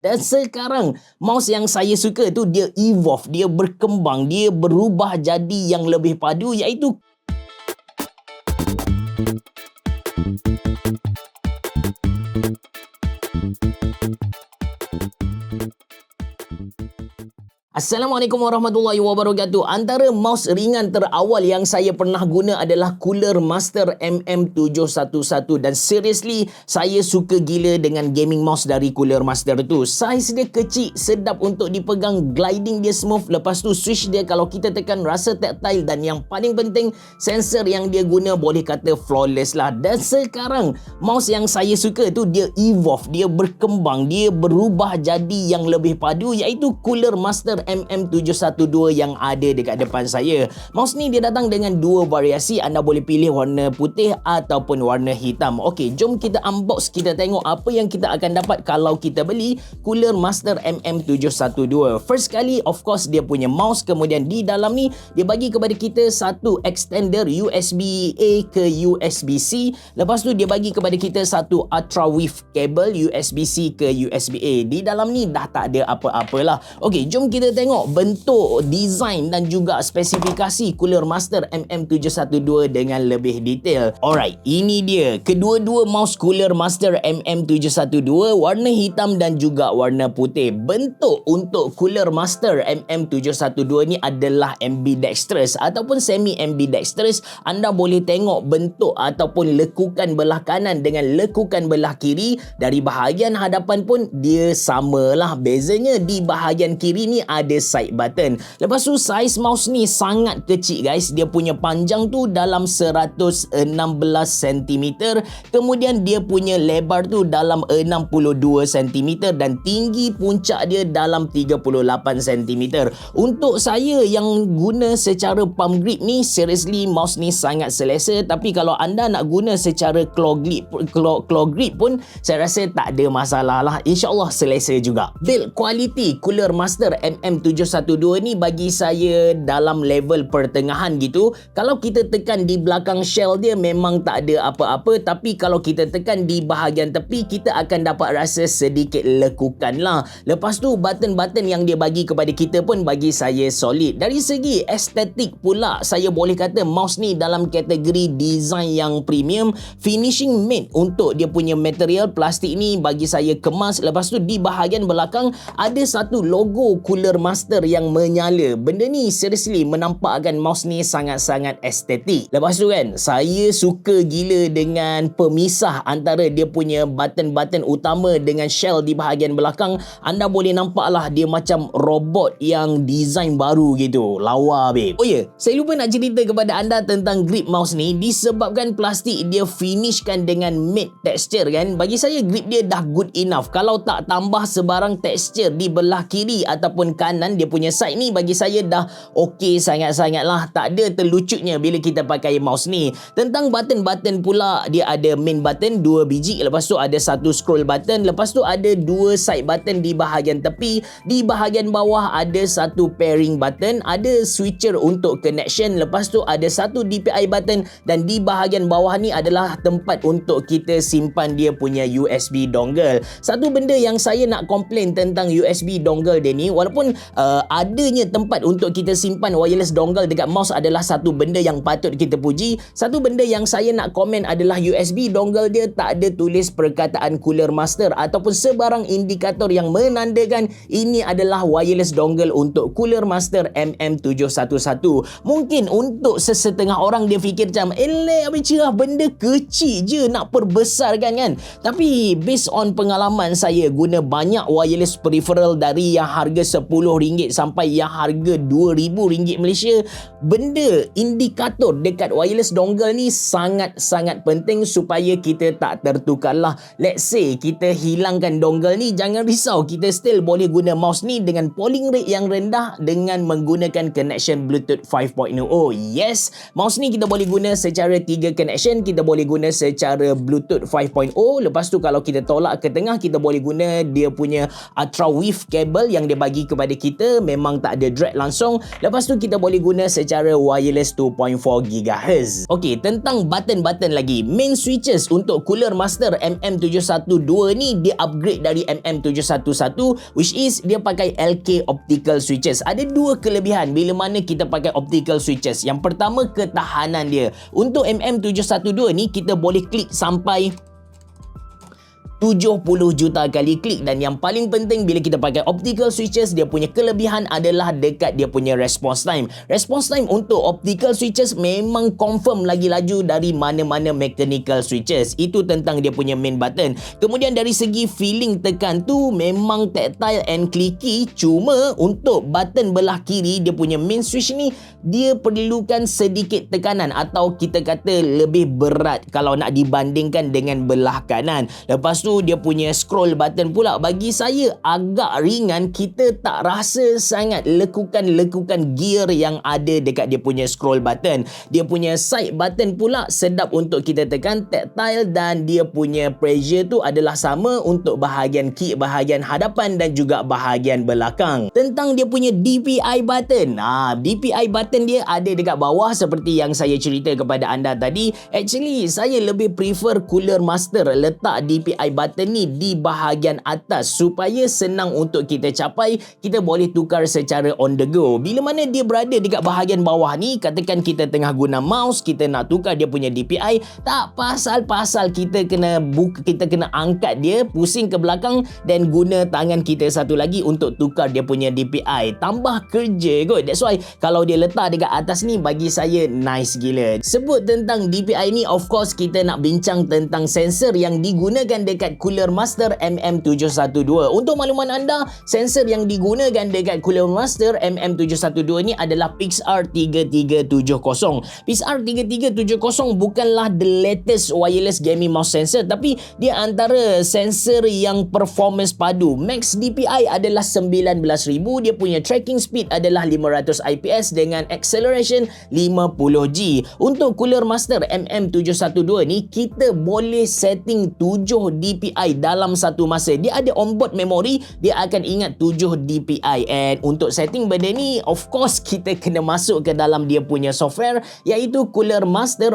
Dan sekarang mouse yang saya suka tu dia evolve, dia berkembang, dia berubah jadi yang lebih padu, iaitu Assalamualaikum warahmatullahi wabarakatuh. Antara mouse ringan terawal yang saya pernah guna adalah Cooler Master MM711 dan seriously saya suka gila dengan gaming mouse dari Cooler Master tu. Saiz dia kecil, sedap untuk dipegang, gliding dia smooth, lepas tu switch dia kalau kita tekan rasa tactile, dan yang paling penting sensor yang dia guna boleh kata flawless lah. Dan sekarang mouse yang saya suka tu dia evolve, dia berkembang, dia berubah jadi yang lebih padu, iaitu Cooler Master MM712 yang ada dekat depan saya. Mouse ni dia datang dengan dua variasi, anda boleh pilih warna putih ataupun warna hitam. Okey, jom kita unbox, kita tengok apa yang kita akan dapat kalau kita beli Cooler Master MM712. First kali of course dia punya mouse, kemudian di dalam ni dia bagi kepada kita satu extender USB-A ke USB-C. Lepas tu dia bagi kepada kita satu Ultra Width cable USB-C ke USB-A. Di dalam ni dah tak ada apa-apalah. Okey, jom kita tengok bentuk, design dan juga spesifikasi Cooler Master MM712 dengan lebih detail. Alright, ini dia kedua-dua mouse Cooler Master MM712, warna hitam dan juga warna putih. Bentuk untuk Cooler Master MM712 ni adalah ambidextrous ataupun semi ambidextrous. Anda boleh tengok bentuk ataupun lekukan belah kanan dengan lekukan belah kiri. Dari bahagian hadapan pun dia samalah. Bezanya di bahagian kiri ni ada side button. Lepas tu saiz mouse ni sangat kecil guys. Dia punya panjang tu dalam 116 cm. Kemudian dia punya lebar tu dalam 62 cm dan tinggi puncak dia dalam 38 cm. Untuk saya yang guna secara palm grip ni, seriously mouse ni sangat selesa. Tapi kalau anda nak guna secara claw grip pun saya rasa tak ada masalah lah. InsyaAllah selesa juga. Build quality Cooler Master MM712 ni bagi saya dalam level pertengahan gitu. Kalau kita tekan di belakang shell dia memang tak ada apa-apa, tapi kalau kita tekan di bahagian tepi kita akan dapat rasa sedikit lekukan lah. Lepas tu button-button yang dia bagi kepada kita pun bagi saya solid. Dari segi estetik pula, saya boleh kata mouse ni dalam kategori design yang premium. Finishing made untuk dia punya material plastik ni bagi saya kemas. Lepas tu di bahagian belakang ada satu logo Cooler Master yang menyala. Benda ni seriously menampakkan mouse ni sangat-sangat estetik. Lepas tu kan, saya suka gila dengan pemisah antara dia punya button-button utama dengan shell di bahagian belakang. Anda boleh nampak lah dia macam robot yang design baru gitu. Lawa babe. Oh ya, saya lupa nak cerita kepada anda tentang grip mouse ni. Disebabkan plastik dia finishkan dengan matte texture kan, bagi saya grip dia dah good enough. Kalau tak tambah sebarang texture di belah kiri ataupun kanan dia punya side ni, bagi saya dah okey sangat-sangat lah. Tak ada terlucutnya bila kita pakai mouse ni. Tentang button-button pula, dia ada main button 2 biji, lepas tu ada satu scroll button, lepas tu ada 2 side button di bahagian tepi. Di bahagian bawah ada satu pairing button, ada switcher untuk connection, lepas tu ada satu DPI button, dan di bahagian bawah ni adalah tempat untuk kita simpan dia punya USB dongle. Satu benda yang saya nak komplain tentang USB dongle dia ni, walaupun adanya tempat untuk kita simpan wireless dongle dekat mouse adalah satu benda yang patut kita puji. Satu benda yang saya nak komen adalah USB dongle dia tak ada tulis perkataan Cooler Master ataupun sebarang indikator yang menandakan ini adalah wireless dongle untuk Cooler Master MM711. Mungkin untuk sesetengah orang dia fikir macam habis cerah, benda kecil je nak perbesarkan kan. Tapi based on pengalaman saya guna banyak wireless peripheral dari yang harga RM10 sampai yang harga RM2,000 Malaysia, benda indikator dekat wireless dongle ni sangat-sangat penting supaya kita tak tertukar lah. Let's say kita hilangkan dongle ni, jangan risau, kita still boleh guna mouse ni dengan polling rate yang rendah dengan menggunakan connection Bluetooth 5.0. Yes, mouse ni kita boleh guna secara 3 connection. Kita boleh guna secara Bluetooth 5.0. Lepas tu kalau kita tolak ke tengah, kita boleh guna dia punya Ultra Width cable yang dia bagi kepada kita memang tak ada drag langsung. Lepas tu kita boleh guna secara wireless 2.4 GHz. Okey, tentang button-button lagi. Main switches untuk Cooler Master MM712 ni dia upgrade dari MM711, which is dia pakai LK optical switches. Ada dua kelebihan bila mana kita pakai optical switches. Yang pertama, ketahanan dia. Untuk MM712 ni kita boleh klik sampai 70 juta kali klik, dan yang paling penting bila kita pakai optical switches, dia punya kelebihan adalah dekat dia punya response time. Response time untuk optical switches memang confirm lagi laju dari mana-mana mechanical switches. Itu tentang dia punya main button. Kemudian dari segi feeling tekan tu memang tactile and clicky, cuma untuk button belah kiri dia punya main switch ni dia perlukan sedikit tekanan, atau kita kata lebih berat kalau nak dibandingkan dengan belah kanan. Lepas tu dia punya scroll button pula bagi saya agak ringan. Kita tak rasa sangat lekukan-lekukan gear yang ada dekat dia punya scroll button. Dia punya side button pula sedap untuk kita tekan, tactile, dan dia punya pressure tu adalah sama untuk bahagian key, bahagian hadapan dan juga bahagian belakang. Tentang dia punya DPI button, DPI button dia ada dekat bawah seperti yang saya cerita kepada anda tadi. Actually saya lebih prefer Cooler Master letak DPI button ni di bahagian atas supaya senang untuk kita capai. Kita boleh tukar secara on the go. Bila mana dia berada dekat bahagian bawah ni, katakan kita tengah guna mouse, kita nak tukar dia punya DPI, tak pasal-pasal kita kena angkat dia, pusing ke belakang dan guna tangan kita satu lagi untuk tukar dia punya DPI. Tambah kerja kot. That's why kalau dia letak dekat atas ni bagi saya nice gila. Sebut tentang DPI ni, of course kita nak bincang tentang sensor yang digunakan dekat Cooler Master MM712. Untuk makluman anda, sensor yang digunakan dekat Cooler Master MM712 ni adalah PIXR 3370. PIXR 3370 bukanlah the latest wireless gaming mouse sensor, tapi dia antara sensor yang performance padu. Max DPI adalah 19,000, dia punya tracking speed adalah 500 IPS dengan acceleration 50G. Untuk Cooler Master MM712 ni kita boleh setting 7 DPI dalam satu masa. Dia ada onboard memory, dia akan ingat 7 DPI, and untuk setting benda ni of course kita kena masuk ke dalam dia punya software, iaitu Cooler Master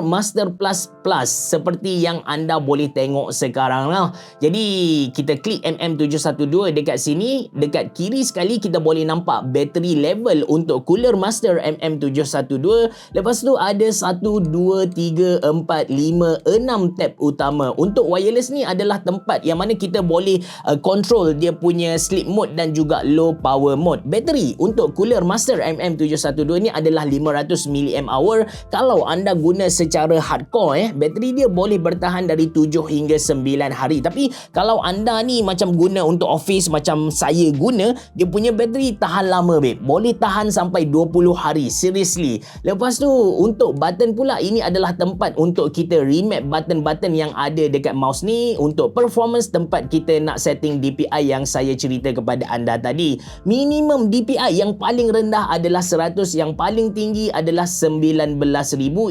Plus Plus, seperti yang anda boleh tengok sekarang lah. Jadi kita klik MM712 dekat sini, dekat kiri sekali kita boleh nampak battery level untuk Cooler Master MM712. Lepas tu ada 1, 2, 3, 4, 5, 6 tab utama. Untuk wireless ni adalah tempat yang mana kita boleh control dia punya sleep mode dan juga low power mode. Bateri untuk Cooler Master MM712 ni adalah 500 mAh. Kalau anda guna secara hardcore, bateri dia boleh bertahan dari 7 hingga 9 hari. Tapi kalau anda ni macam guna untuk office macam saya guna, dia punya bateri tahan lama babe. Boleh tahan sampai 20 hari. Seriously. Lepas tu untuk button pula, ini adalah tempat untuk kita remap button-button yang ada dekat mouse ni. Untuk performance, tempat kita nak setting DPI yang saya cerita kepada anda tadi. Minimum DPI yang paling rendah adalah 100, yang paling tinggi adalah 19,000.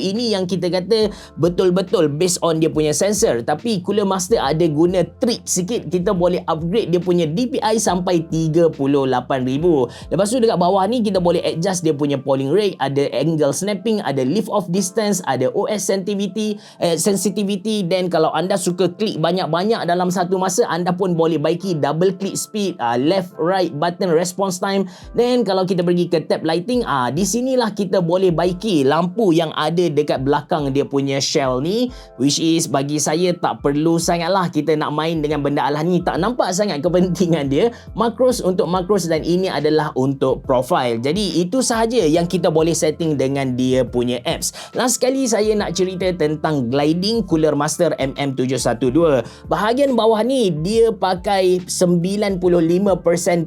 Ini yang kita kata betul-betul based on dia punya sensor. Tapi Cooler Master ada guna trick sikit, kita boleh upgrade dia punya DPI sampai 38,000. Lepas tu dekat bawah ni kita boleh adjust dia punya polling rate, ada angle snapping, ada lift off distance, ada OS sensitivity, dan kalau anda suka klik banyak-banyak dalam satu masa, anda pun boleh baiki double click speed, left right button response time. Dan kalau kita pergi ke tab lighting, di sinilah kita boleh baiki lampu yang ada dekat belakang dia punya shell ni, which is bagi saya tak perlu sangat lah kita nak main dengan benda alah ni, tak nampak sangat kepentingan dia. Makros untuk makros, dan ini adalah untuk profile. Jadi itu sahaja yang kita boleh setting dengan dia punya apps. Last sekali saya nak cerita tentang gliding Cooler Master MM712. Bahagian bawah ni dia pakai 95%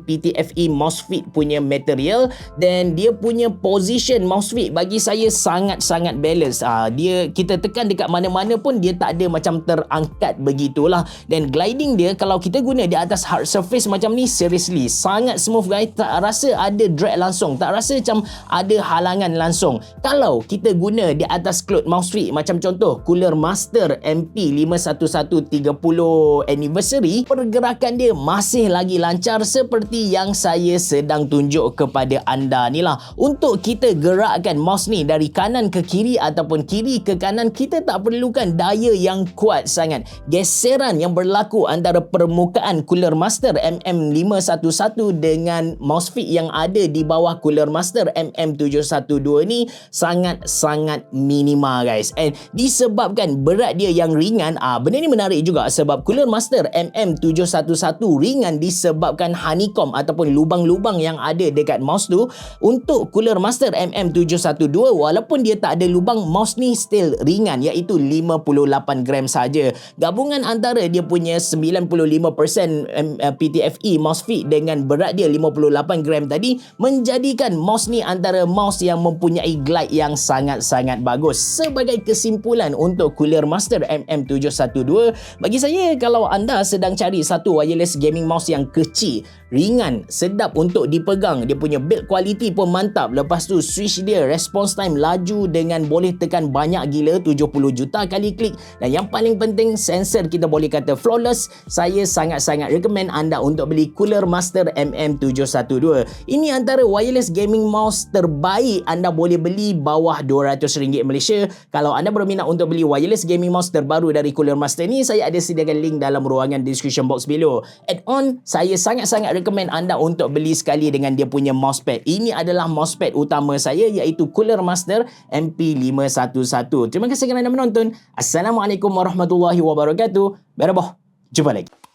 PTFE MOSFET punya material, dan dia punya position MOSFET bagi saya sangat-sangat balance. Dia kita tekan dekat mana-mana pun dia tak ada macam terangkat begitulah. Dan gliding dia kalau kita guna di atas hard surface macam ni, seriously sangat smooth guys. Tak rasa ada drag langsung, tak rasa macam ada halangan langsung. Kalau kita guna di atas cloth mouse fit macam contoh Cooler Master MP51130 anniversary, pergerakan dia masih lagi lancar seperti yang saya sedang tunjuk kepada anda ni lah. Untuk kita gerakkan mouse ni dari kanan ke kiri ataupun kiri ke kanan, kita tak perlukan daya yang kuat sangat. Geseran yang berlaku antara permukaan Cooler Master MM511 dengan mouse fit yang ada di bawah Cooler Master MM712 ni sangat-sangat minima guys. And disebabkan berat dia yang ringan, benda ni menarik juga sebab Cooler Master MM711 ringan disebabkan honeycomb ataupun lubang-lubang yang ada dekat mouse tu. Untuk Cooler Master MM712, walaupun dia tak ada lubang, mouse ni still ringan, iaitu 58 gram saja. Gabungan antara dia punya 95% PTFE mouse fit dengan berat dia 58 gram tadi menjadikan mouse ni antara mouse yang mempunyai glide yang sangat-sangat bagus. Sebagai kesimpulan untuk Cooler Master MM712, bagi saya, kalau anda sedang cari satu wireless gaming mouse yang kecil, ringan, sedap untuk dipegang, dia punya build quality pun mantap, lepas tu switch dia response time laju dengan boleh tekan banyak gila 70 juta kali klik, dan yang paling penting sensor kita boleh kata flawless, saya sangat-sangat recommend anda untuk beli Cooler Master MM712. Ini antara wireless gaming mouse terbaik anda boleh beli bawah RM200 Malaysia. Kalau anda berminat untuk beli wireless gaming mouse terbaru dari Cooler Master ni, saya ada sediakan link dalam ruangan description box below. Add-on, saya sangat-sangat recommend anda untuk beli sekali dengan dia punya mousepad. Ini adalah mousepad utama saya, iaitu Cooler Master MP511. Terima kasih kerana menonton. Assalamualaikum warahmatullahi wabarakatuh. Beraboh. Jumpa lagi.